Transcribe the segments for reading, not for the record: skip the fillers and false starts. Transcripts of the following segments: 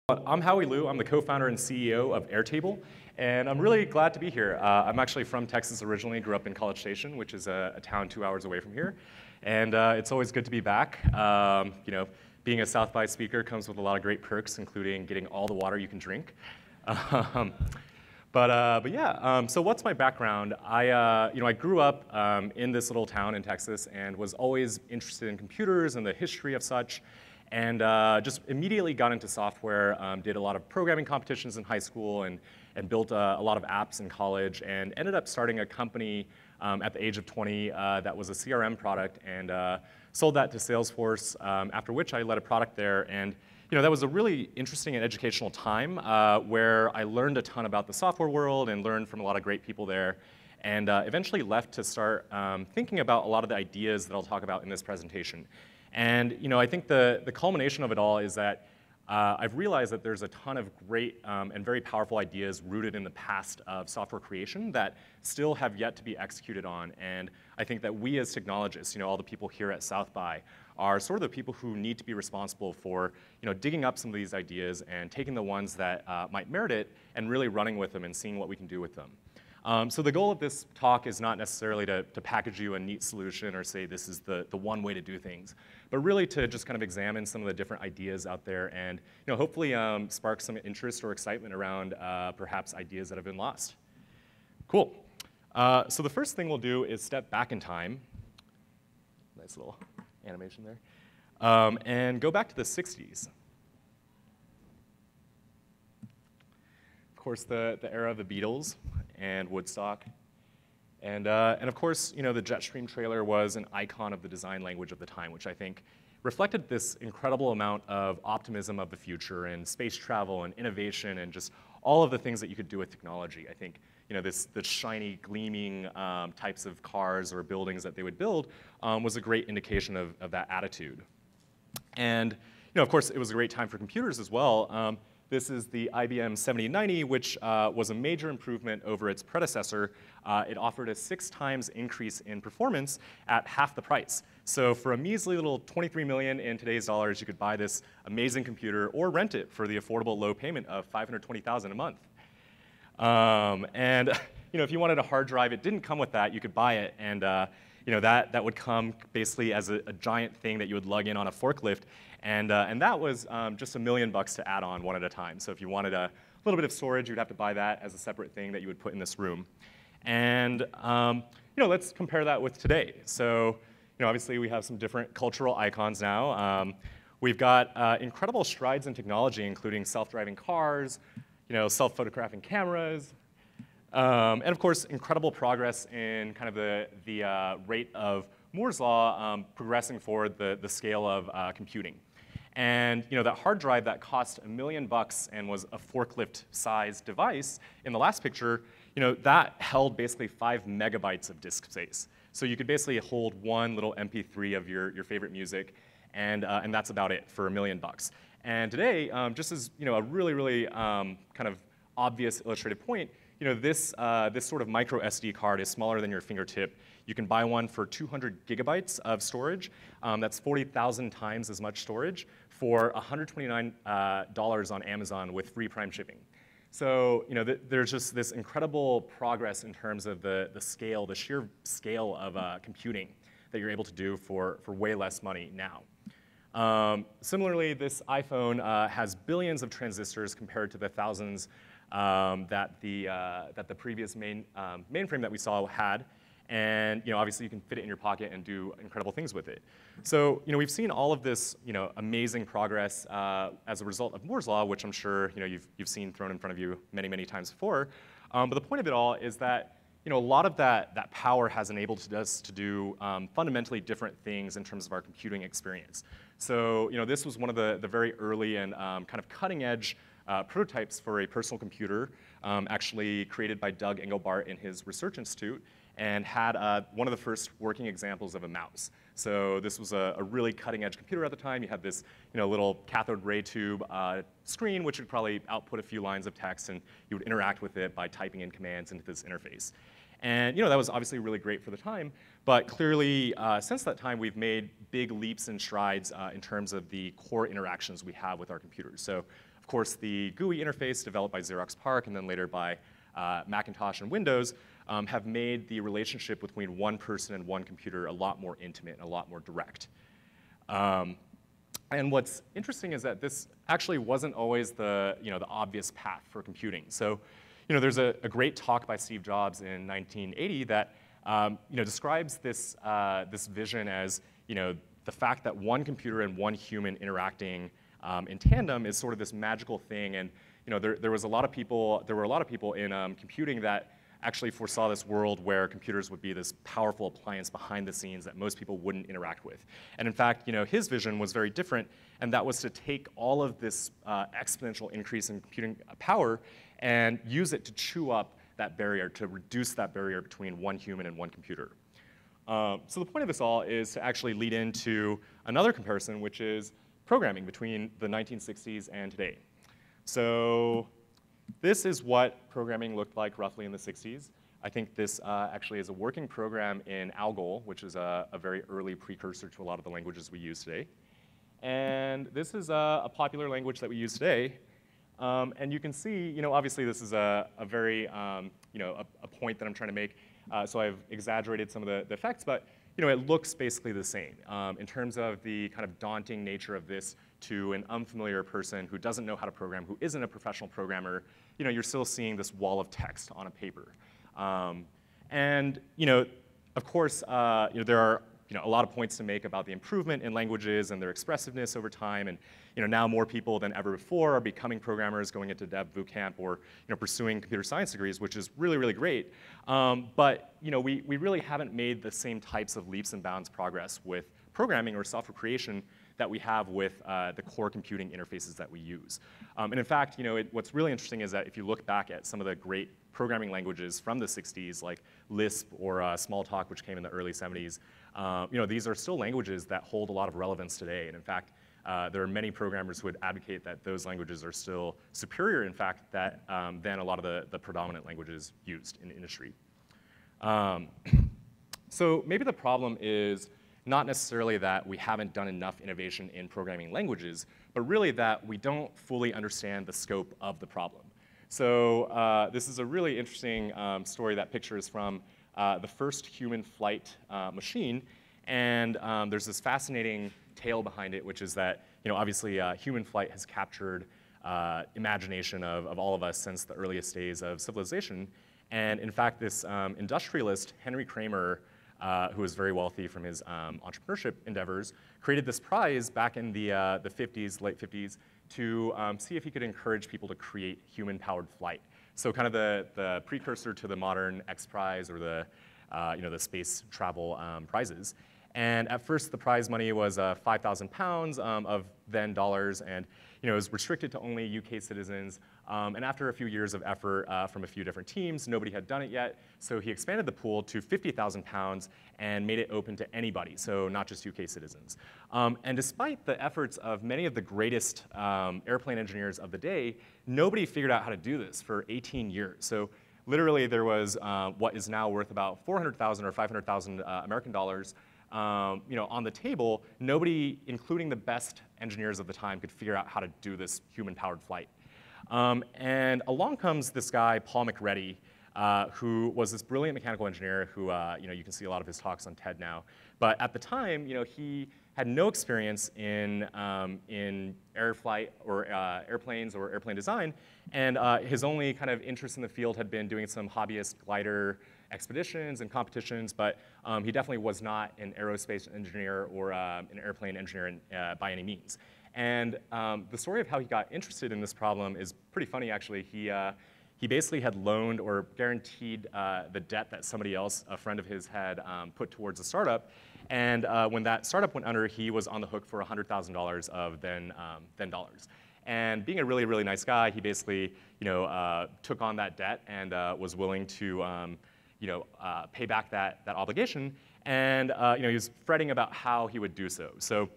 I'm Howie Liu. I'm the co-founder and CEO of Airtable, and I'm really glad to be here. I'm actually from Texas originally, grew up in College Station, which is a town 2 hours away from here, and it's always good to be back. Being a South by speaker comes with a lot of great perks, including getting all the water you can drink. So what's my background? I grew up in this little town in Texas and was always interested in computers and the history of such. And just immediately got into software, did a lot of programming competitions in high school, and built a lot of apps in college, and ended up starting a company at the age of 20 that was a CRM product, and sold that to Salesforce, after which I led a product there. And that was a really interesting and educational time where I learned a ton about the software world and learned from a lot of great people there, and eventually left to start thinking about a lot of the ideas that I'll talk about in this presentation. And I think the culmination of it all is that I've realized that there's a ton of great and very powerful ideas rooted in the past of software creation that still have yet to be executed on. And I think that we as technologists, all the people here at South by, are sort of the people who need to be responsible for digging up some of these ideas and taking the ones that might merit it and really running with them and seeing what we can do with them. So the goal of this talk is not necessarily to package you a neat solution or say this is the one way to do things, but really to just kind of examine some of the different ideas out there and hopefully spark some interest or excitement around perhaps ideas that have been lost. Cool. So the first thing we'll do is step back in time. Nice little animation there. And go back to the 60s. Of course, the era of the Beatles and Woodstock. And of course, the Jetstream trailer was an icon of the design language of the time, which I think reflected this incredible amount of optimism of the future and space travel and innovation and just all of the things that you could do with technology. I think the shiny, gleaming types of cars or buildings that they would build was a great indication of that attitude. And of course, it was a great time for computers as well. This is the IBM 7090, which was a major improvement over its predecessor. It offered a 6 times increase in performance at half the price. So for a measly little $23 million in today's dollars, you could buy this amazing computer or rent it for the affordable low payment of $520,000 a month. If you wanted a hard drive, it didn't come with that. You could buy it, and that would come basically as a giant thing that you would lug in on a forklift. And that was just $1 million to add on one at a time. So if you wanted a little bit of storage, you'd have to buy that as a separate thing that you would put in this room. And let's compare that with today. So obviously we have some different cultural icons now. We've got incredible strides in technology, including self-driving cars, self-photographing cameras, and of course incredible progress in kind of the rate of Moore's law progressing forward the scale of computing. And that hard drive that cost $1 million and was a forklift-sized device in the last picture, that held basically 5 megabytes of disk space. So you could basically hold one little MP3 of your favorite music, and that's about it for $1 million. And today, just as a really kind of obvious illustrative point, this sort of micro SD card is smaller than your fingertip. You can buy one for 200 gigabytes of storage. That's 40,000 times as much storage for $129 on Amazon with free Prime shipping. So there's just this incredible progress in terms of the scale, the sheer scale of computing that you're able to do for way less money now. Similarly, this iPhone has billions of transistors compared to the thousands that the previous mainframe that we saw had. And obviously you can fit it in your pocket and do incredible things with it. So we've seen all of this amazing progress as a result of Moore's law, which I'm sure you've seen thrown in front of you many times before. But the point of it all is that a lot of that power has enabled us to do fundamentally different things in terms of our computing experience. So this was one of the very early and kind of cutting edge prototypes for a personal computer, actually created by Doug Engelbart in his research institute, and had one of the first working examples of a mouse. So this was a really cutting-edge computer at the time. You had this little cathode ray tube screen, which would probably output a few lines of text, and you would interact with it by typing in commands into this interface. And that was obviously really great for the time, but clearly since that time we've made big leaps and strides in terms of the core interactions we have with our computers. So of course the GUI interface developed by Xerox PARC and then later by Macintosh and Windows have made the relationship between one person and one computer a lot more intimate and a lot more direct. And what's interesting is that this actually wasn't always the obvious path for computing. So there's a great talk by Steve Jobs in 1980 that describes this vision as the fact that one computer and one human interacting in tandem is sort of this magical thing. And there were a lot of people in computing that actually foresaw this world where computers would be this powerful appliance behind the scenes that most people wouldn't interact with. And in fact, his vision was very different, and that was to take all of this exponential increase in computing power and use it to chew up that barrier, to reduce that barrier between one human and one computer. So the point of this all is to actually lead into another comparison, which is programming between the 1960s and today. So this is what programming looked like roughly in the 60s. I think this actually is a working program in Algol, which is a very early precursor to a lot of the languages we use today. And this is a popular language that we use today. And you can see, obviously this is a very, a point that I'm trying to make. So I've exaggerated some of the effects, but it looks basically the same in terms of the kind of daunting nature of this to an unfamiliar person who doesn't know how to program, who isn't a professional programmer. You're still seeing this wall of text on a paper. And of course, there are a lot of points to make about the improvement in languages and their expressiveness over time. And now more people than ever before are becoming programmers, going into dev boot camp, or pursuing computer science degrees, which is really, really great. But we really haven't made the same types of leaps and bounds progress with programming or software creation that we have with the core computing interfaces that we use. And in fact, what's really interesting is that if you look back at some of the great programming languages from the 60s, like Lisp or Smalltalk, which came in the early 70s, these are still languages that hold a lot of relevance today. And in fact, there are many programmers who would advocate that those languages are still superior, in fact, than a lot of the predominant languages used in the industry. So maybe the problem is not necessarily that we haven't done enough innovation in programming languages, but really that we don't fully understand the scope of the problem. So this is a really interesting story. That picture is from the first human flight machine, and there's this fascinating tale behind it, which is that obviously human flight has captured imagination of all of us since the earliest days of civilization. And in fact, this industrialist, Henry Kramer, who was very wealthy from his entrepreneurship endeavors, created this prize back in the 50s, late 50s, to see if he could encourage people to create human-powered flight. So kind of the precursor to the modern X Prize or the space travel prizes. And at first, the prize money was 5,000 pounds of then dollars, and it was restricted to only UK citizens. And after a few years of effort from a few different teams, nobody had done it yet. So he expanded the pool to 50,000 pounds and made it open to anybody, so not just UK citizens. And despite the efforts of many of the greatest airplane engineers of the day, nobody figured out how to do this for 18 years. So literally, there was what is now worth about 400,000 or 500,000 American dollars on the table. Nobody, including the best engineers of the time, could figure out how to do this human-powered flight. And along comes this guy, Paul McReady, who was this brilliant mechanical engineer who, you can see a lot of his talks on TED now. But at the time, he had no experience in air flight or airplanes or airplane design, and his only kind of interest in the field had been doing some hobbyist glider expeditions and competitions, but he definitely was not an aerospace engineer or an airplane engineer by any means. And the story of how he got interested in this problem is pretty funny, actually. He basically had loaned or guaranteed the debt that somebody else, a friend of his, had put towards a startup. And when that startup went under, he was on the hook for $100,000 of then dollars. And being a really, really nice guy, he basically took on that debt and was willing to pay back that obligation. And he was fretting about how he would do so. So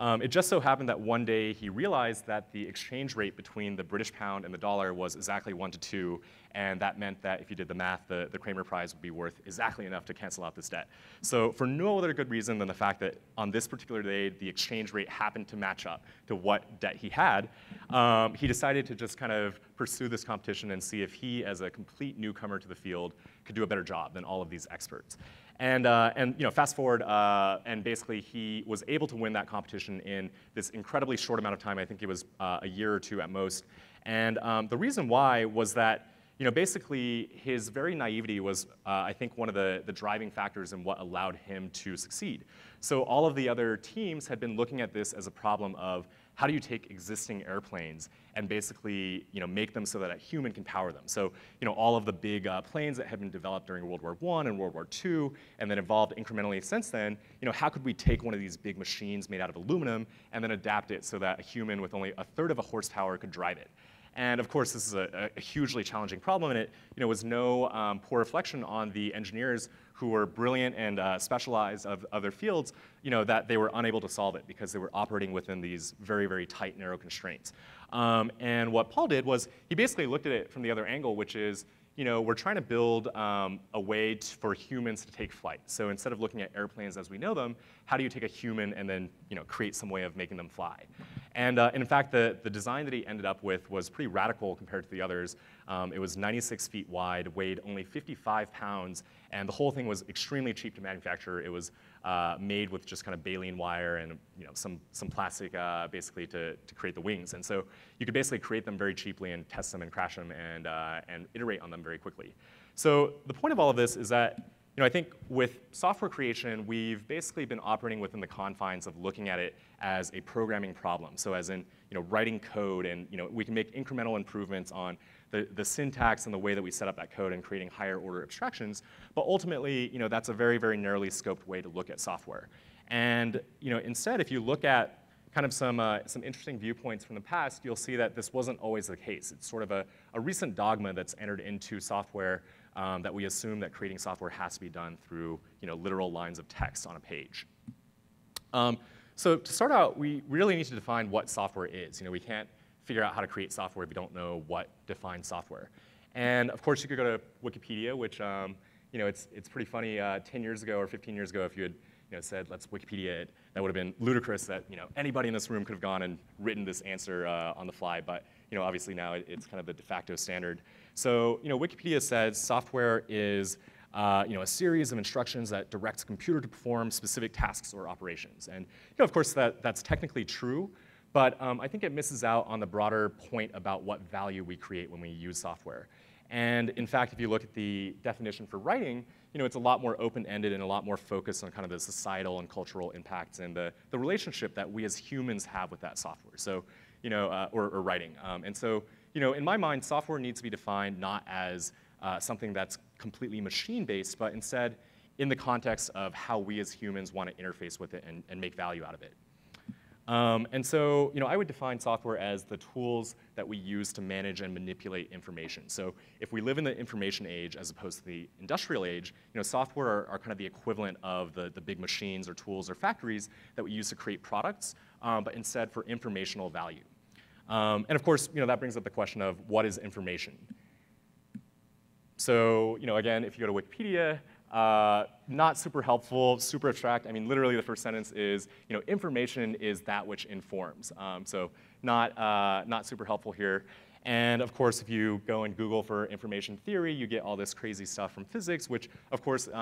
It just so happened that one day he realized that the exchange rate between the British pound and the dollar was exactly 1 to 2, and that meant that if you did the math, the Kramer Prize would be worth exactly enough to cancel out this debt. So for no other good reason than the fact that on this particular day, the exchange rate happened to match up to what debt he had, he decided to just kind of pursue this competition and see if he, as a complete newcomer to the field, could do a better job than all of these experts. And fast forward, and basically he was able to win that competition in this incredibly short amount of time. I think it was a year or two at most. And the reason why was that, basically his very naivety was, I think, one of the driving factors in what allowed him to succeed. So all of the other teams had been looking at this as a problem of how do you take existing airplanes and basically, make them so that a human can power them. So, all of the big planes that had been developed during World War I and World War II and then evolved incrementally since then, how could we take one of these big machines made out of aluminum and then adapt it so that a human with only 1/3 of a horsepower could drive it? And of course, this is a hugely challenging problem, and it was no poor reflection on the engineers who were brilliant and specialized of other fields, that they were unable to solve it because they were operating within these very, very tight, narrow constraints. And what Paul did was he basically looked at it from the other angle, which is, we're trying to build a way for humans to take flight. So instead of looking at airplanes as we know them, how do you take a human and then create some way of making them fly? And in fact, the design that he ended up with was pretty radical compared to the others. It was 96 feet wide, weighed only 55 pounds, and the whole thing was extremely cheap to manufacture. It was made with just kind of baleen wire and some plastic basically to create the wings. And so you could basically create them very cheaply and test them and crash them and iterate on them very quickly. So the point of all of this is that I think with software creation, we've basically been operating within the confines of looking at it as a programming problem. So as in, writing code, and we can make incremental improvements on the syntax and the way that we set up that code and creating higher order abstractions. But ultimately, that's a very, very narrowly scoped way to look at software. And instead, if you look at kind of some interesting viewpoints from the past, you'll see that this wasn't always the case. It's sort of a recent dogma that's entered into software that we assume that creating software has to be done through literal lines of text on a page. So to start out, we really need to define what software is. We can't figure out how to create software if you don't know what defines software. And of course, you could go to Wikipedia, which it's pretty funny. 10 years ago or 15 years ago, if you had said, let's Wikipedia it, that would have been ludicrous that anybody in this room could have gone and written this answer on the fly. But obviously now it's kind of the de facto standard. So Wikipedia says software is a series of instructions that directs a computer to perform specific tasks or operations. And of course that's technically true, but I think it misses out on the broader point about what value we create when we use software. And in fact, if you look at the definition for writing, it's a lot more open-ended and a lot more focused on kind of the societal and cultural impacts and the relationship that we as humans have with that software. So, or writing. And so, in my mind, software needs to be defined not as something that's completely machine-based, but instead in the context of how we as humans want to interface with it and make value out of it. And so, I would define software as the tools that we use to manage and manipulate information. So if we live in the information age as opposed to the industrial age, software are kind of the equivalent of the big machines or tools or factories that we use to create products, but instead for informational value. And of course, that brings up the question of what is information? So, again, if you go to Wikipedia, not super helpful, super abstract. I mean, literally the first sentence is, information is that which informs. So not super helpful here. And of course, if you go and Google for information theory, you get all this crazy stuff from physics, which of course, is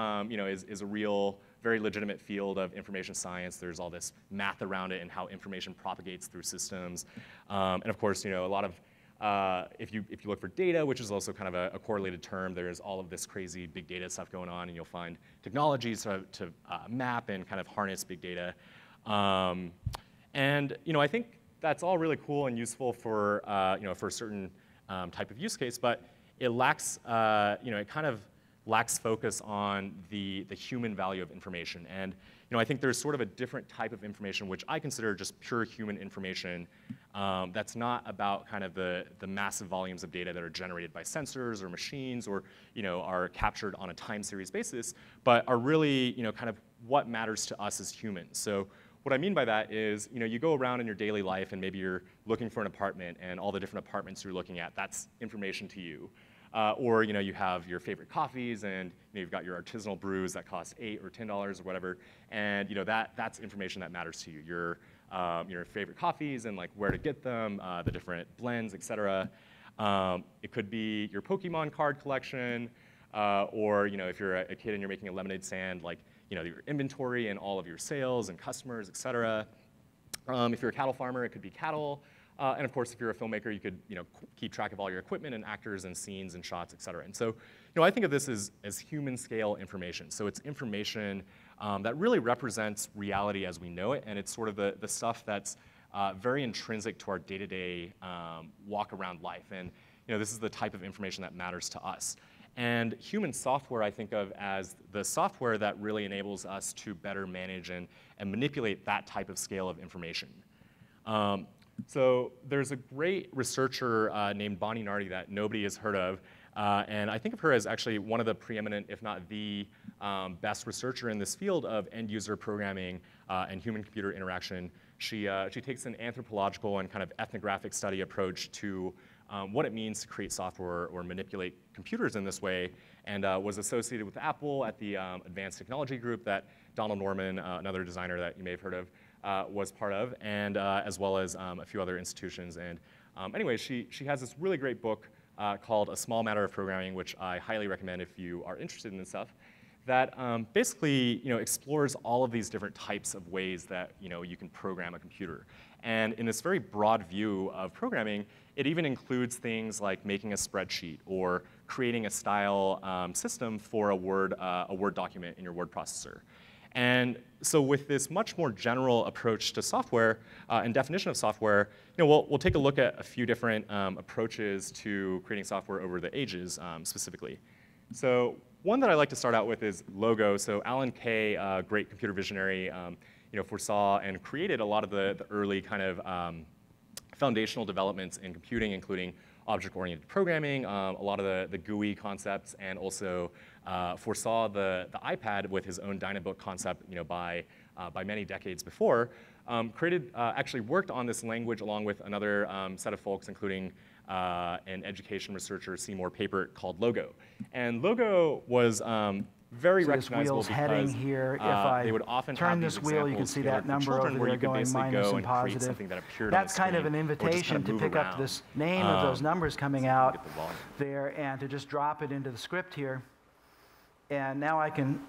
a real, very legitimate field of information science. There's all this math around it and how information propagates through systems. And of course, a lot of if you look for data, which is also kind of a correlated term, there's all of this crazy big data stuff going on, and you'll find technologies to map and kind of harness big data. And I think that's all really cool and useful for for a certain type of use case, but it lacks it kind of lacks focus on the human value of information. And I think there's sort of a different type of information, which I consider just pure human information, that's not about kind of the massive volumes of data that are generated by sensors or machines or are captured on a time series basis, but are really kind of what matters to us as humans. So what I mean by that is, you go around in your daily life and maybe you're looking for an apartment and all the different apartments you're looking at, that's information to you. Or you have your favorite coffees and you've got your artisanal brews that cost $8 or $10 or whatever, and that's information that matters to you. Your favorite coffees and like where to get them, the different blends, etc. It could be your Pokemon card collection, or if you're a kid and you're making a lemonade stand, like your inventory and all of your sales and customers, etc. If you're a cattle farmer, it could be cattle. And of course, if you're a filmmaker, you could keep track of all your equipment and actors and scenes and shots, et cetera. And so I think of this as human scale information. So it's information that really represents reality as we know it, and it's sort of the stuff that's very intrinsic to our day-to-day walk around life. And this is the type of information that matters to us. And human software I think of as the software that really enables us to better manage and manipulate that type of scale of information. So there's a great researcher named Bonnie Nardi that nobody has heard of, and I think of her as actually one of the preeminent, if not the best researcher in this field of end-user programming and human-computer interaction. She takes an anthropological and kind of ethnographic study approach to what it means to create software or manipulate computers in this way, and was associated with Apple at the Advanced Technology Group that Donald Norman, another designer that you may have heard of, was part of, and as well as a few other institutions. And anyway, she has this really great book called A Small Matter of Programming, which I highly recommend if you are interested in this stuff, that basically explores all of these different types of ways that you can program a computer. And in this very broad view of programming, it even includes things like making a spreadsheet or creating a style system for a Word document in your word processor. And so with this much more general approach to software and definition of software, we'll take a look at a few different approaches to creating software over the ages specifically. So one that I like to start out with is Logo. So Alan Kay, a great computer visionary, foresaw and created a lot of the early kind of foundational developments in computing, including object-oriented programming, a lot of the GUI concepts, and also foresaw the iPad with his own Dynabook concept, by many decades before. Actually worked on this language along with another set of folks, including an education researcher, Seymour Papert, called Logo. And Logo was very recognizable because heading here. If I they would often turn have this these wheel, you can see that number over there going minus and positive. That's kind of an invitation to pick up this name of those numbers coming out there and to just drop it into the script here. And now I can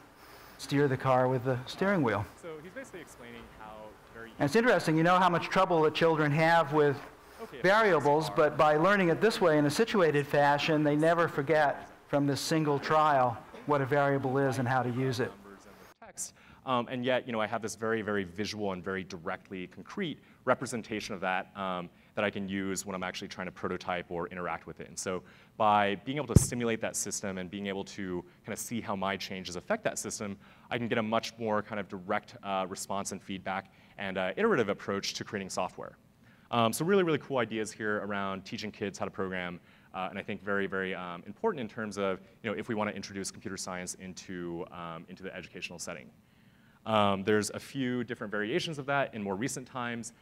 steer the car with the steering wheel. So he's basically explaining how very... And it's interesting, how much trouble that children have with variables, but by learning it this way in a situated fashion, they never forget from this single trial what a variable is and how to use it. Text. And yet, I have this very, very visual and very directly concrete representation of that that I can use when I'm actually trying to prototype or interact with it. And so by being able to simulate that system and being able to kind of see how my changes affect that system, I can get a much more kind of direct response and feedback and iterative approach to creating software. So really, really cool ideas here around teaching kids how to program. And I think very, very important in terms of if we want to introduce computer science into the educational setting. There's a few different variations of that in more recent times.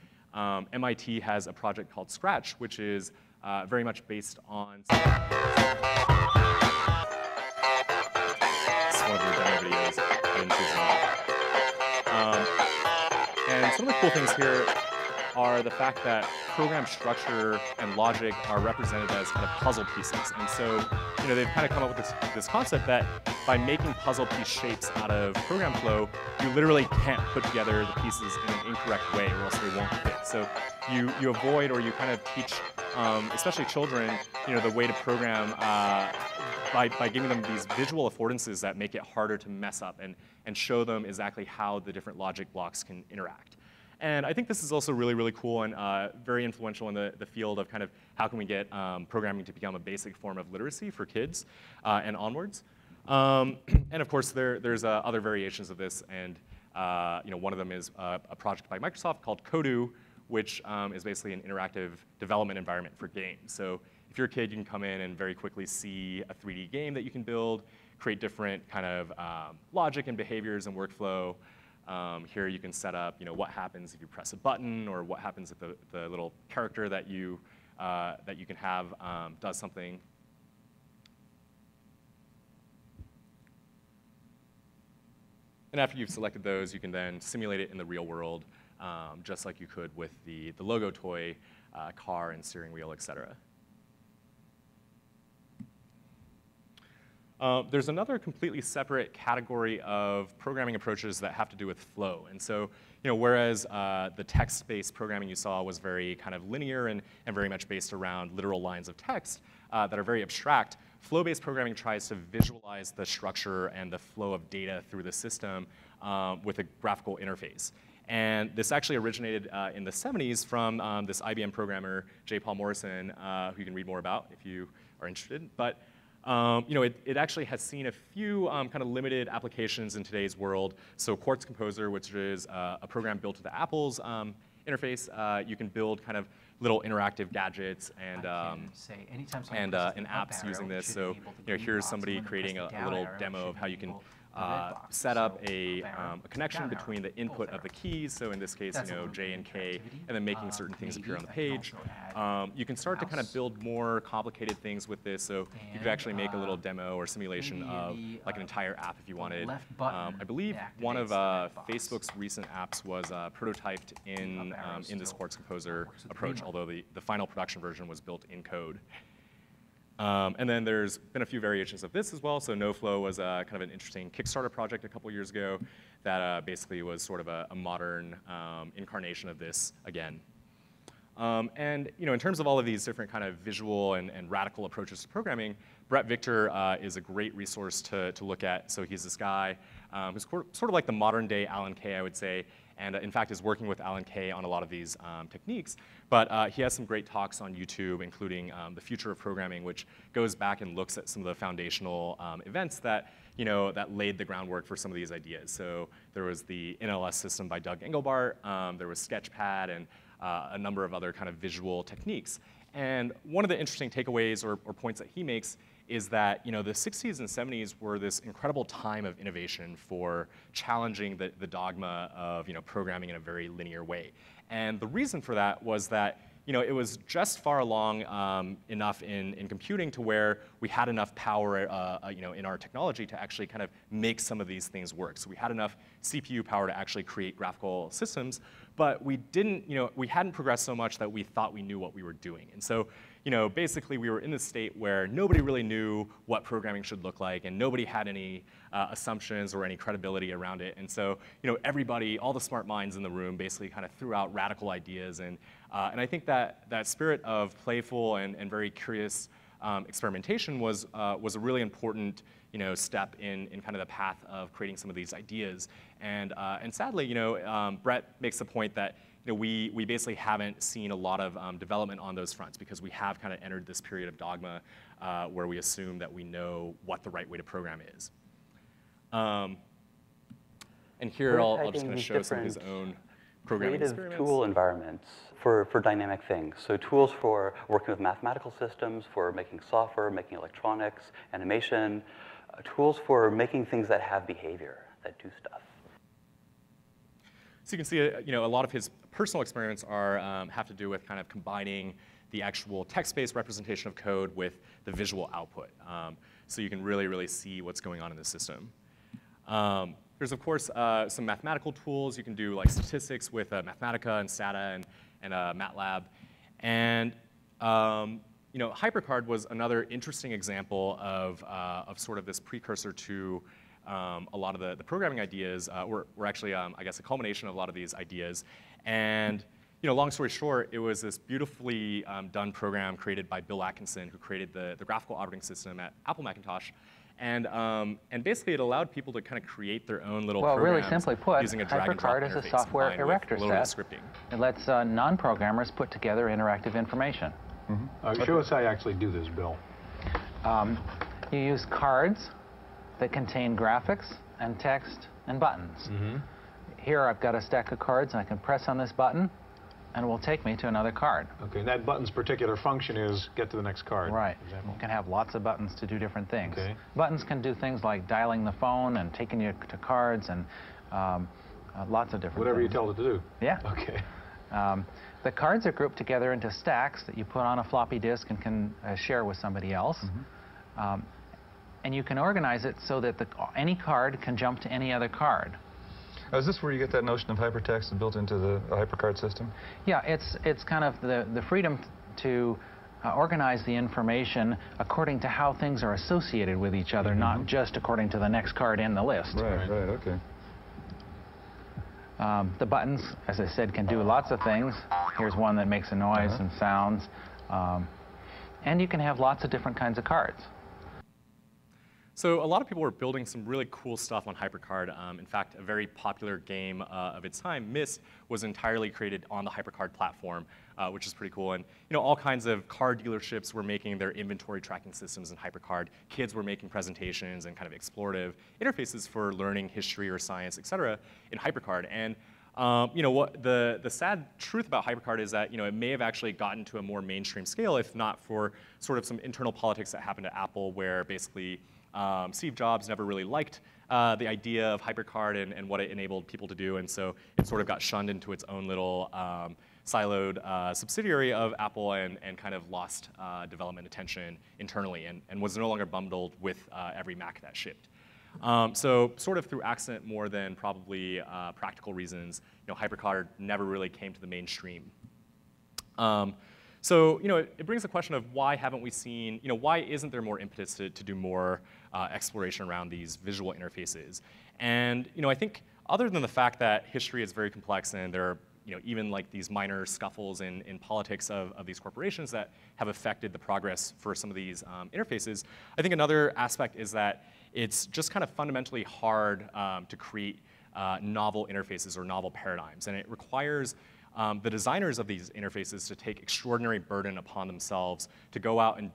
MIT has a project called Scratch, which is very much based on it's one of your demo videos. I didn't choose and some of the cool things here are the fact that program structure and logic are represented as kind of puzzle pieces. And so, they've kind of come up with this concept that by making puzzle piece shapes out of program flow, you literally can't put together the pieces in an incorrect way or else they won't fit. So you avoid or you kind of teach, especially children, the way to program by giving them these visual affordances that make it harder to mess up and show them exactly how the different logic blocks can interact. And I think this is also really, really cool and very influential in the field of kind of how can we get programming to become a basic form of literacy for kids and onwards. And of course, there's other variations of this, and one of them is a project by Microsoft called Kodu, which is basically an interactive development environment for games. So if you're a kid, you can come in and very quickly see a 3D game that you can build, create different kind of logic and behaviors and workflow. Here you can set up, what happens if you press a button, or what happens if the little character that you can have does something. And after you've selected those, you can then simulate it in the real world, just like you could with the logo toy, car and steering wheel, et cetera. There's another completely separate category of programming approaches that have to do with flow. And so, whereas the text-based programming you saw was very kind of linear and very much based around literal lines of text that are very abstract, flow-based programming tries to visualize the structure and the flow of data through the system with a graphical interface. And this actually originated in the 70s from this IBM programmer, J. Paul Morrison, who you can read more about if you are interested. But it actually has seen a few kind of limited applications in today's world. So Quartz Composer, which is a program built to the Apple's interface, you can build kind of little interactive gadgets and apps using this. So here's somebody creating a little demo of how you can set up a connection between the input of the keys, so in this case, J and K, and then making certain things appear on the page. You can start to kind of build more complicated things with this, so you could actually make a little demo or simulation of like an entire app if you wanted. I believe one of Facebook's recent apps was prototyped in this Quartz Composer approach, although the final production version was built in code. And then there's been a few variations of this as well. So NoFlow was kind of an interesting Kickstarter project a couple years ago that basically was sort of a modern incarnation of this again. And in terms of all of these different kind of visual and radical approaches to programming, Brett Victor is a great resource to look at. So he's this guy who's sort of like the modern day Alan Kay, I would say, and in fact is working with Alan Kay on a lot of these techniques. But he has some great talks on YouTube, including The Future of Programming, which goes back and looks at some of the foundational events that, that laid the groundwork for some of these ideas. So there was the NLS system by Doug Engelbart, there was Sketchpad, and a number of other kind of visual techniques. And one of the interesting takeaways or points that he makes is that the 60s and 70s were this incredible time of innovation for challenging the dogma of programming in a very linear way. And the reason for that was that it was just far along enough in computing to where we had enough power in our technology to actually kind of make some of these things work. So we had enough CPU power to actually create graphical systems, but we hadn't progressed so much that we thought we knew what we were doing. And so basically we were in this state where nobody really knew what programming should look like, and nobody had any assumptions or any credibility around it. And so everybody, all the smart minds in the room, basically kind of threw out radical ideas. And I think that spirit of playful and very curious experimentation was a really important step in kind of the path of creating some of these ideas. And sadly, Brett makes the point that we basically haven't seen a lot of development on those fronts because we have kind of entered this period of dogma where we assume that we know what the right way to program is. And here I'll just kind of show some of his own programming experiments. Tool environments for dynamic things. So tools for working with mathematical systems, for making software, making electronics, animation, tools for making things that have behavior, that do stuff. So you can see, a lot of his personal experiments have to do with kind of combining the actual text-based representation of code with the visual output. So you can really, really see what's going on in the system. There's, of course, some mathematical tools. You can do like statistics with Mathematica and Stata and MATLAB. And HyperCard was another interesting example of sort of this precursor to a lot of the programming ideas. Were actually, I guess, a culmination of a lot of these ideas. And long story short, it was this beautifully done program created by Bill Atkinson, who created the graphical operating system at Apple Macintosh. And basically, it allowed people to kind of create their own little programs really simply put, using a drag and drop HyperCard is a software erector set. It lets non-programmers put together interactive information. Mm-hmm. Show us how you actually do this, Bill. You use cards that contain graphics and text and buttons. Mm-hmm. Here I've got a stack of cards, and I can press on this button, and it will take me to another card. Okay, and that button's particular function is get to the next card. Right. You can have lots of buttons to do different things. Okay. Buttons can do things like dialing the phone and taking you to cards and Lots of different Whatever things. you tell it to do? Yeah. Okay. The cards are grouped together into stacks that you put on a floppy disk and can share with somebody else. And you can organize it so that any card can jump to any other card. Is this where you get that notion of hypertext built into the HyperCard system? Yeah, it's kind of the freedom to organize the information according to how things are associated with each other, not just according to the next card in the list. Right, okay. The buttons, as I said, can do lots of things. Here's one that makes a noise and sounds. And you can have lots of different kinds of cards. So a lot of people were building some really cool stuff on HyperCard. In fact, a very popular game of its time, Myst, was entirely created on the HyperCard platform, which is pretty cool. And all kinds of car dealerships were making their inventory tracking systems in HyperCard. Kids were making presentations and kind of explorative interfaces for learning history or science, et cetera, in HyperCard. And what the sad truth about HyperCard is that it may have actually gotten to a more mainstream scale if not for sort of some internal politics that happened at Apple, where basically Steve Jobs never really liked the idea of HyperCard and what it enabled people to do, and so it sort of got shunned into its own little siloed subsidiary of Apple and kind of lost development attention internally and was no longer bundled with every Mac that shipped. So sort of through accident more than probably practical reasons, HyperCard never really came to the mainstream. So it brings the question of why haven't we seen, why isn't there more impetus to do more exploration around these visual interfaces? And I think other than the fact that history is very complex and there are even like these minor scuffles in politics of these corporations that have affected the progress for some of these interfaces, I think another aspect is that it's just kind of fundamentally hard to create novel interfaces or novel paradigms, and it requires the designers of these interfaces to take extraordinary burden upon themselves to go out and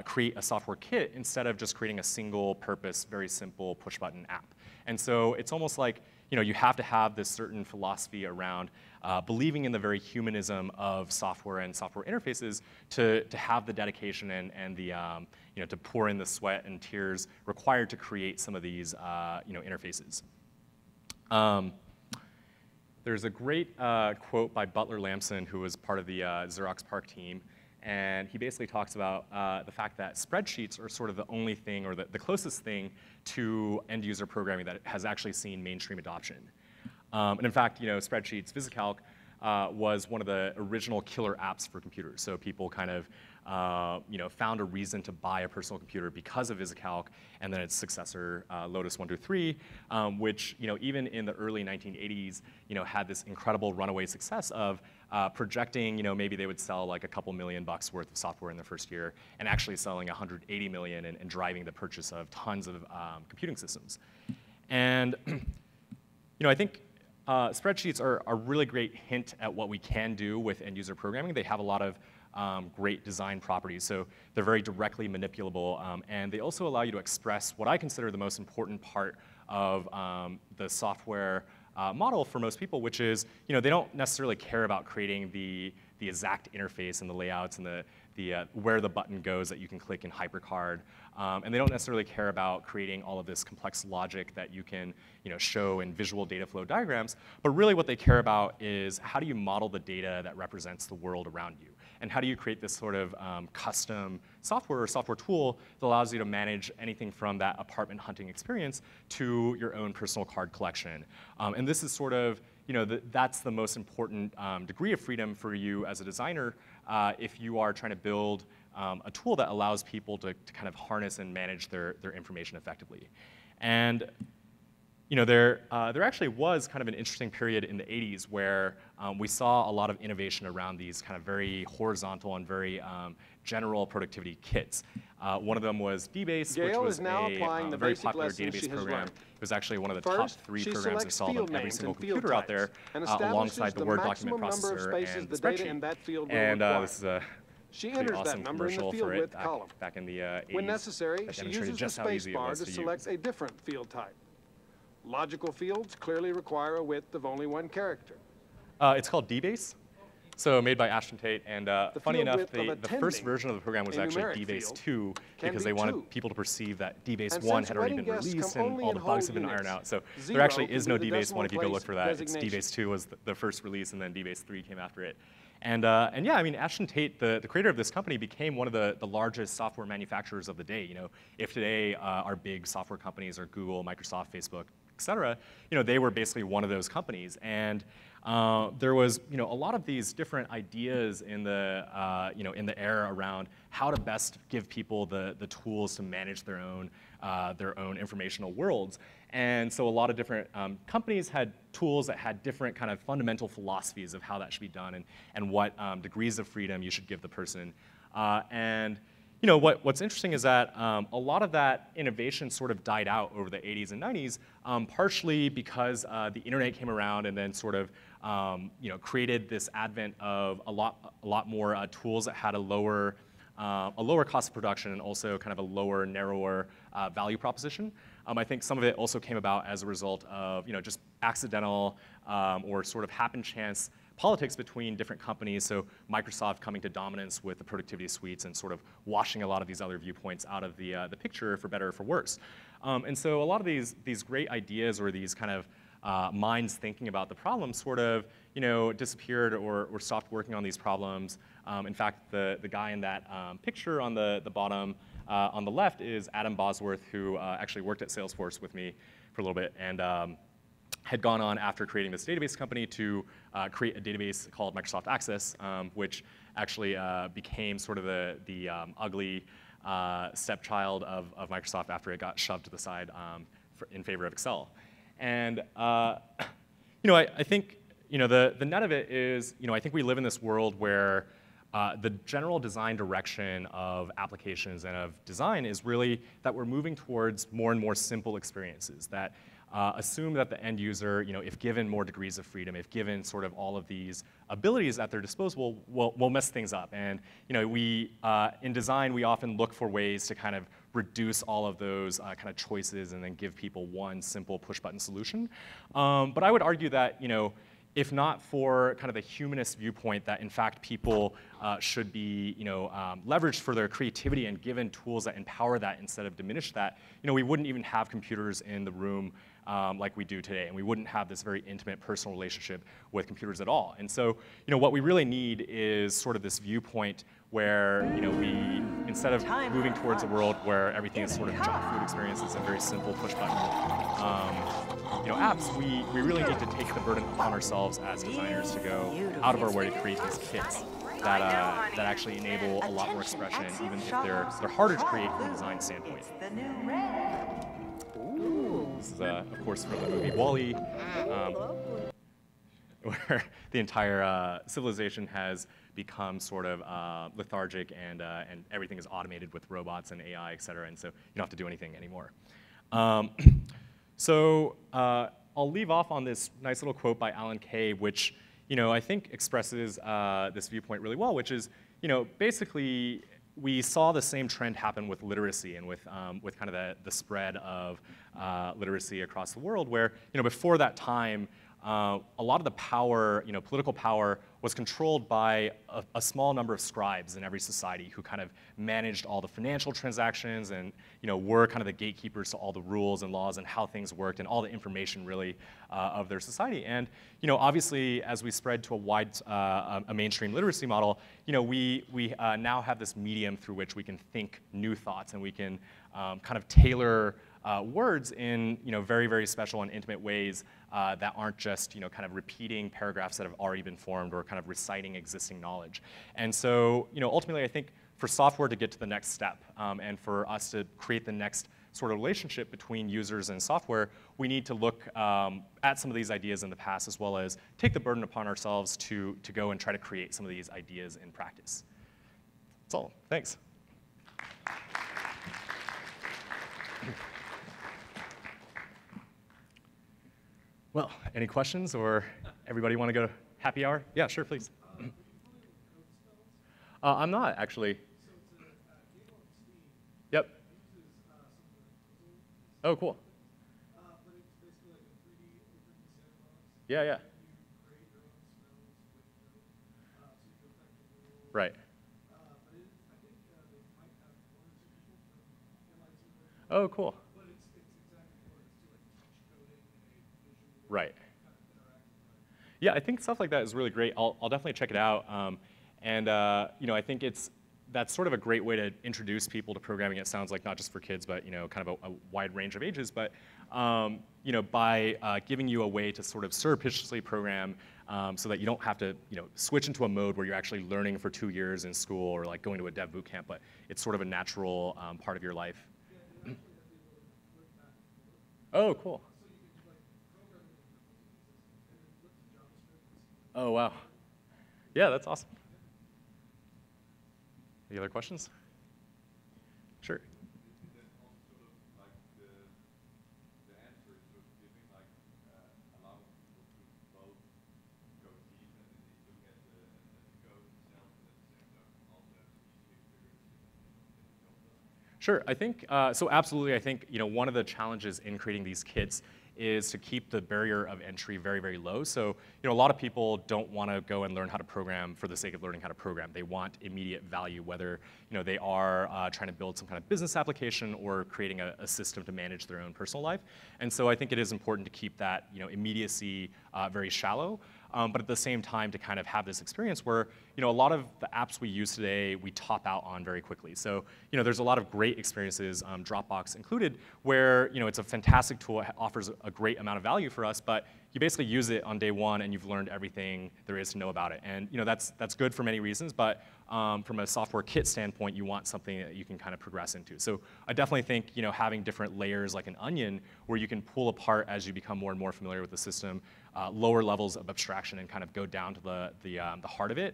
create a software kit instead of just creating a single purpose, very simple push button app. And so it's almost like you have to have this certain philosophy around believing in the very humanism of software and software interfaces to have the dedication and the to pour in the sweat and tears required to create some of these interfaces. There's a great quote by Butler Lamson, who was part of the Xerox PARC team, and he basically talks about the fact that spreadsheets are sort of the only thing, or the closest thing to end-user programming that has actually seen mainstream adoption. And in fact, spreadsheets, VisiCalc, was one of the original killer apps for computers. So people kind of found a reason to buy a personal computer because of VisiCalc, and then its successor, Lotus 123, which even in the early 1980s, had this incredible runaway success of projecting, maybe they would sell like a couple $1 million worth of software in their first year, and actually selling 180 million and driving the purchase of tons of computing systems. And I think spreadsheets are a really great hint at what we can do with end-user programming. They have a lot of great design properties, so they're very directly manipulable, and they also allow you to express what I consider the most important part of the software model for most people, which is they don't necessarily care about creating the exact interface and the layouts and the where the button goes that you can click in HyperCard, and they don't necessarily care about creating all of this complex logic that you can show in visual data flow diagrams, but really what they care about is how do you model the data that represents the world around you, and how do you create this sort of custom software or software tool that allows you to manage anything from that apartment hunting experience to your own personal card collection. And this is sort of that's the most important degree of freedom for you as a designer if you are trying to build a tool that allows people to kind of harness and manage their information effectively. And there actually was kind of an interesting period in the 80s where we saw a lot of innovation around these kind of very horizontal and very general productivity kits. One of them was DBase, which was a very popular database program. It was actually one of the top 3 programs installed on every single computer out there, alongside the Word document processor and the spreadsheet. And this is a pretty awesome commercial for it back in the 80s. When necessary, she uses the space bar to select a different field type. Logical fields clearly require a width of only 1 character. It's called DBase. So made by Ashton Tate, and funny enough, the first version of the program was actually DBase 2 because they wanted people to perceive that DBase 1 had already been released and all the bugs had been ironed out. So there actually is no DBase 1 if you go look for that. It's DBase 2 was the first release, and then DBase 3 came after it. And yeah, I mean, Ashton Tate, the creator of this company, became one of the largest software manufacturers of the day. You know, if today our big software companies are Google, Microsoft, Facebook, et cetera, you know, they were basically one of those companies. And there was, you know, a lot of these different ideas in the, you know, in the air around how to best give people the tools to manage their own informational worlds. And so a lot of different companies had tools that had different kind of fundamental philosophies of how that should be done and what degrees of freedom you should give the person. And you know, what's interesting is that a lot of that innovation sort of died out over the 80s and 90s, partially because the internet came around and then sort of you know, created this advent of a lot more tools that had a lower cost of production and also kind of a lower, narrower value proposition. I think some of it also came about as a result of, you know, just accidental or sort of happen chance politics between different companies. So Microsoft coming to dominance with the productivity suites and sort of washing a lot of these other viewpoints out of the picture, for better or for worse. And so a lot of these great ideas or these kind of minds thinking about the problem sort of, you know, disappeared or stopped working on these problems. In fact, the guy in that picture on the bottom on the left is Adam Bosworth, who actually worked at Salesforce with me for a little bit and had gone on after creating this database company to create a database called Microsoft Access, which actually became sort of the ugly stepchild of Microsoft after it got shoved to the side in favor of Excel. And you know, I think, you know, the net of it is, you know, I think we live in this world where the general design direction of applications and of design is really that we're moving towards more and more simple experiences that assume that the end user, you know, if given more degrees of freedom, if given sort of all of these abilities at their disposal, will mess things up. And you know, we in design we often look for ways to kind of reduce all of those kind of choices and then give people one simple push-button solution. But I would argue that, you know, if not for kind of the humanist viewpoint that in fact people should be, you know, leveraged for their creativity and given tools that empower that instead of diminish that, you know, we wouldn't even have computers in the room like we do today, and we wouldn't have this very intimate personal relationship with computers at all. And so, you know, what we really need is sort of this viewpoint where, you know, we, instead of moving towards a world where everything is sort of junk food experiences and very simple push-button, you know, apps, we really need to take the burden upon ourselves as designers to go out of our way to create these kits that actually enable a lot more expression, even if they're harder to create from a design standpoint. This is, of course, from the movie WALL-E, where the entire civilization has become sort of lethargic and everything is automated with robots and AI, et cetera, and so you don't have to do anything anymore. So I'll leave off on this nice little quote by Alan Kay, which, you know, I think expresses this viewpoint really well, which is, you know, basically we saw the same trend happen with literacy and with kind of the spread of literacy across the world, where, you know, before that time, a lot of the power, you know, political power, was controlled by a small number of scribes in every society who kind of managed all the financial transactions and, you know, were kind of the gatekeepers to all the rules and laws and how things worked and all the information really of their society. And, you know, obviously as we spread to a mainstream literacy model, you know, we now have this medium through which we can think new thoughts and we can kind of tailor words in, you know, very, very special and intimate ways that aren't just, you know, kind of repeating paragraphs that have already been formed or kind of reciting existing knowledge. And so, you know, ultimately I think for software to get to the next step and for us to create the next sort of relationship between users and software, we need to look at some of these ideas in the past as well as take the burden upon ourselves to go and try to create some of these ideas in practice. That's all. Thanks. Well, any questions, or everybody want to go to happy hour? Yeah, sure, please. I'm not, actually. Yep. Oh, cool. Right. Oh, cool. Right. Yeah, I think stuff like that is really great. I'll definitely check it out. You know, I think that's sort of a great way to introduce people to programming. It sounds like not just for kids, but you know, kind of a wide range of ages. But you know, by giving you a way to sort of surreptitiously program, so that you don't have to, you know, switch into a mode where you're actually learning for 2 years in school or like going to a dev boot camp, but it's sort of a natural part of your life. Oh, cool. Oh, wow. Yeah, that's awesome. Any other questions? Sure. Sure, I think, so absolutely, I think, you know, one of the challenges in creating these kits is to keep the barrier of entry very, very low. So, you know, a lot of people don't want to go and learn how to program for the sake of learning how to program. They want immediate value, whether, you know, they are trying to build some kind of business application or creating a system to manage their own personal life. And so I think it is important to keep that, you know, immediacy very shallow. But at the same time to kind of have this experience where, you know, a lot of the apps we use today, we top out on very quickly. So, you know, there's a lot of great experiences, Dropbox included, where, you know, it's a fantastic tool, it offers a great amount of value for us, but you basically use it on day one and you've learned everything there is to know about it. And, you know, that's good for many reasons, but from a software kit standpoint, you want something that you can kind of progress into. So I definitely think, you know, having different layers like an onion where you can pull apart as you become more and more familiar with the system, lower levels of abstraction and kind of go down to the heart of it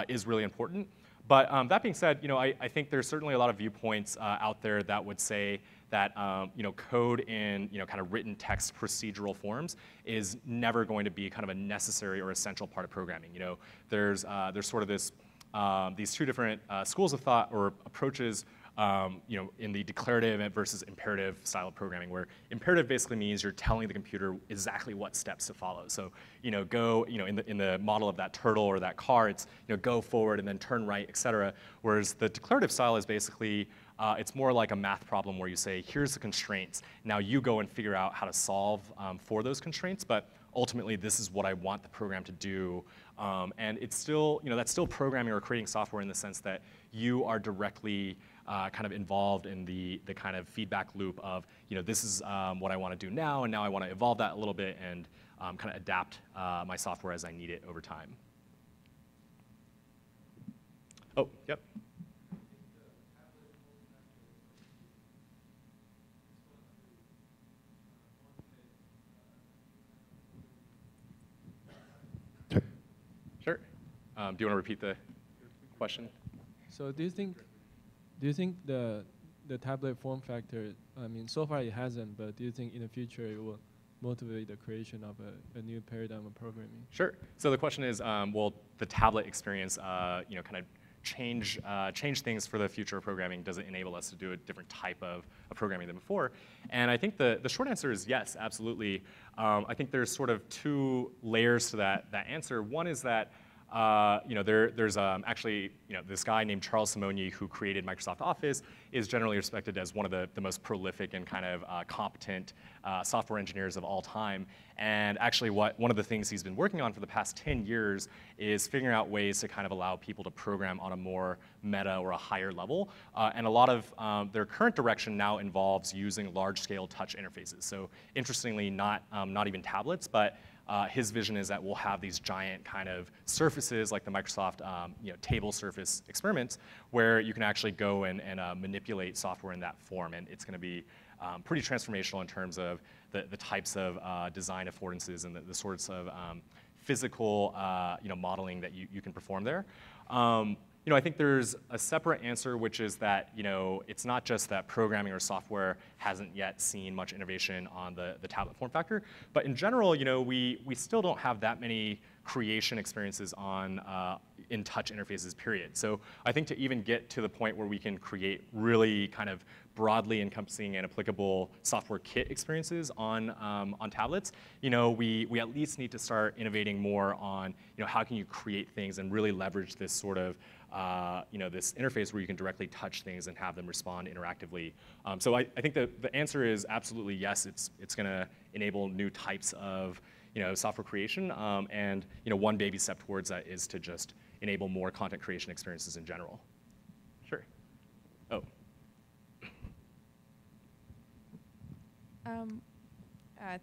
is really important. But that being said, you know, I think there's certainly a lot of viewpoints out there that would say that you know, code in, you know, kind of written text procedural forms is never going to be kind of a necessary or essential part of programming. You know, there's sort of this these two different schools of thought or approaches, you know, in the declarative versus imperative style of programming, where imperative basically means you're telling the computer exactly what steps to follow. So, you know, go, you know, in the model of that turtle or that car, it's, you know, go forward and then turn right, et cetera. Whereas the declarative style is basically, it's more like a math problem where you say, here's the constraints. Now you go and figure out how to solve for those constraints, but ultimately this is what I want the program to do. And it's still, you know, that's still programming or creating software in the sense that you are directly kind of involved in the kind of feedback loop of, you know, this is what I want to do now, and now I want to evolve that a little bit and kind of adapt my software as I need it over time. Oh, yep. Sure. Do you want to repeat the question? So do you think the tablet form factor, I mean, so far it hasn't, but do you think in the future it will motivate the creation of a new paradigm of programming? Sure. So the question is, will the tablet experience, you know, kind of change things for the future of programming? Does it enable us to do a different type of programming than before? And I think the short answer is yes, absolutely. I think there's sort of two layers to that answer. One is that you know, there's actually, you know, this guy named Charles Simonyi who created Microsoft Office is generally respected as one of the most prolific and kind of competent software engineers of all time. And actually one of the things he's been working on for the past 10 years is figuring out ways to kind of allow people to program on a more meta or a higher level. And a lot of their current direction now involves using large-scale touch interfaces. So interestingly, not even tablets, but his vision is that we'll have these giant kind of surfaces like the Microsoft you know, table surface experiments where you can actually go and manipulate software in that form. And it's going to be pretty transformational in terms of the types of design affordances and the sorts of physical you know, modeling that you can perform there. You know, I think there's a separate answer, which is that, you know, it's not just that programming or software hasn't yet seen much innovation on the tablet form factor, but in general, you know, we still don't have that many creation experiences on in touch interfaces, period. So I think to even get to the point where we can create really kind of broadly encompassing and applicable software kit experiences on tablets, you know, we at least need to start innovating more on, you know, how can you create things and really leverage this sort of this interface where you can directly touch things and have them respond interactively. So I think the answer is absolutely yes. It's going to enable new types of software creation, and one baby step towards that is to just enable more content creation experiences in general. Sure. Oh.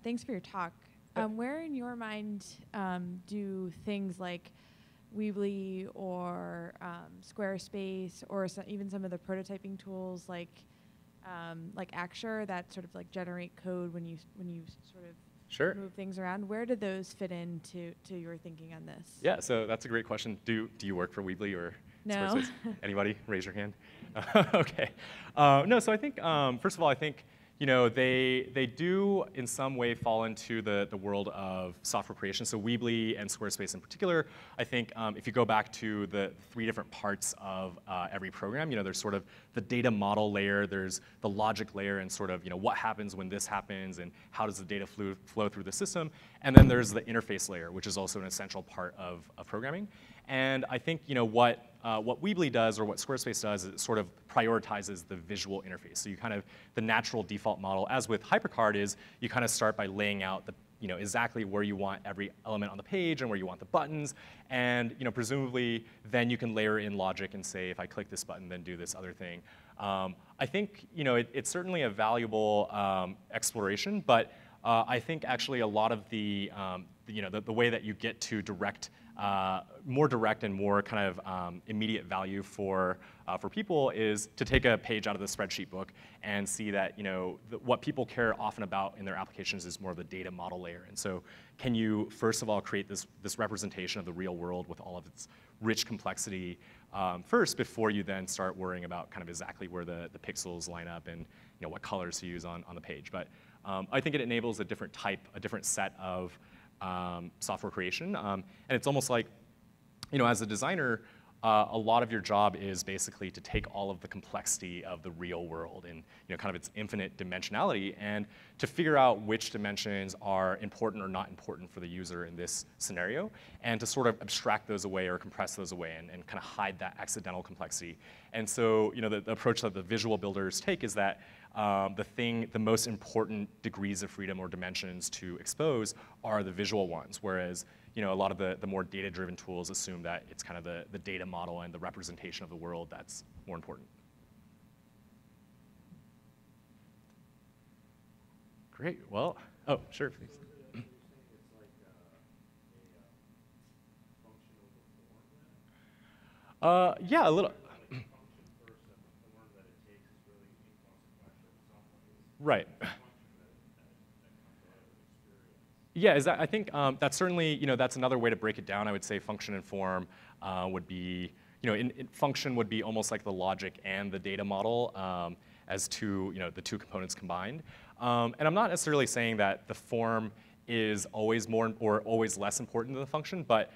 Thanks for your talk. Where in your mind do things like Weebly or Squarespace or even some of the prototyping tools like Axure that sort of like generate code when you sort of Sure. move things around, where do those fit into your thinking on this? Yeah, so that's a great question. Do you work for Weebly or No. Squarespace? Anybody? Raise your hand. Okay. No, so I think, first of all, I think they do in some way fall into the world of software creation. So Weebly and Squarespace in particular, I think if you go back to the 3 different parts of every program, there's sort of the data model layer, there's the logic layer, and sort of what happens when this happens, and how does the data flow through the system, and then there's the interface layer, which is also an essential part of programming. And I think what Weebly does, or what Squarespace does, is it sort of prioritizes the visual interface. So the natural default model, as with HyperCard, is you kind of start by laying out the exactly where you want every element on the page and where you want the buttons, and presumably then you can layer in logic and say, if I click this button, then do this other thing. I think it's certainly a valuable exploration, but I think actually a lot of the way that you get to more direct and more kind of immediate value for people is to take a page out of the spreadsheet book and see that what people care often about in their applications is more of the data model layer. And so can you first of all create this representation of the real world with all of its rich complexity first, before you then start worrying about kind of exactly where the pixels line up and what colors to use on the page. But I think it enables a different set of software creation. And it's almost like, as a designer, a lot of your job is basically to take all of the complexity of the real world and kind of its infinite dimensionality, and to figure out which dimensions are important or not important for the user in this scenario, and to sort of abstract those away or compress those away and kind of hide that accidental complexity. And so the approach that the visual builders take is that the most important degrees of freedom or dimensions to expose are the visual ones, whereas a lot of the more data-driven tools assume that it's kind of the data model and the representation of the world that's more important. Great. Well, oh, sure, please. Yeah, a little. Right. Yeah, I think that's certainly, that's another way to break it down. I would say function and form would be, function would be almost like the logic and the data model as the two components combined. And I'm not necessarily saying that the form is always more or always less important than the function, but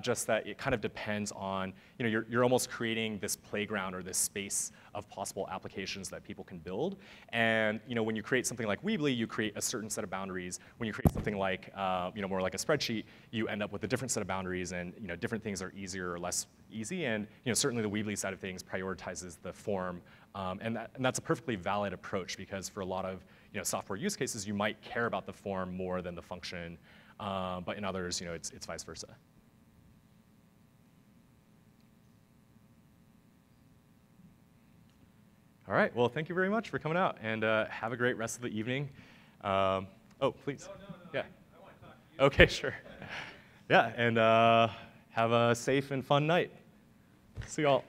just that it kind of depends on, you're almost creating this playground or this space of possible applications that people can build. And when you create something like Weebly, you create a certain set of boundaries. When you create something like, more like a spreadsheet, you end up with a different set of boundaries, and different things are easier or less easy. And certainly the Weebly side of things prioritizes the form, and that's a perfectly valid approach, because for a lot of software use cases, you might care about the form more than the function, but in others, it's vice versa. All right, well, thank you very much for coming out, and have a great rest of the evening. Oh, please. No, yeah. I want to talk to you. Okay, sure. Yeah, and have a safe and fun night. See y'all.